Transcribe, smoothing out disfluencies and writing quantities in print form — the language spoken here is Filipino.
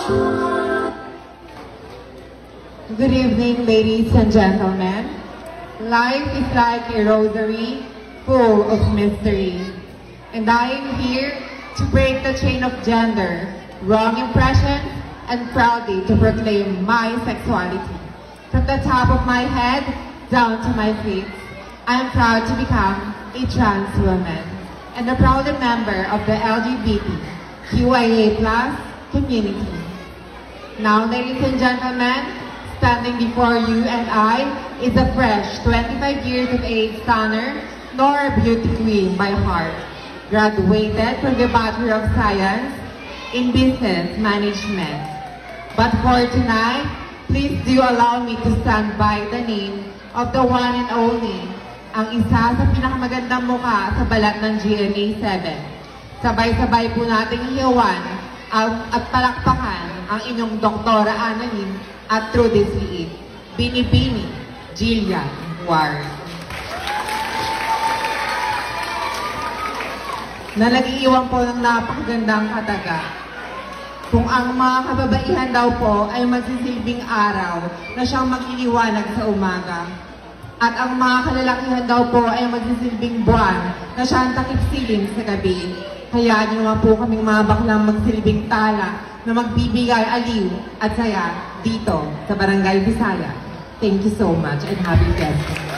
Good evening, ladies and gentlemen. Life is like a rosary full of mystery. And I am here to break the chain of gender, wrong impressions, and proudly to proclaim my sexuality. From the top of my head down to my feet, I am proud to become a trans woman and a proud member of the LGBTQIA+ community. Now, ladies and gentlemen, standing before you and I is a fresh 25 years of age stunner, nor a beauty queen by heart. Graduated from the Bachelor of Science in Business Management. But for tonight, please do allow me to stand by the name of the one and only, ang isa sa pinakamagandang mukha sa balat ng GMA 7. Sabay-sabay po nating iyawan at palakpakan ang inyong Doktora Annalyn at through this lead, Binibini Jillian Ward. Na nag-iiwan po ng napakagandang kataga. Kung ang mga kababaihan daw po ay magsisilbing araw na siyang mag-iiwanag sa umaga. At ang mga kalalakihan daw po ay magsisilbing buwan na siyang takip silim sa gabi. Hayaan niyo naman po kaming mga baklang magsilbing tala na magbibigay aliw at saya dito sa Barangay Bisaya. Thank you so much and happy Fiesta.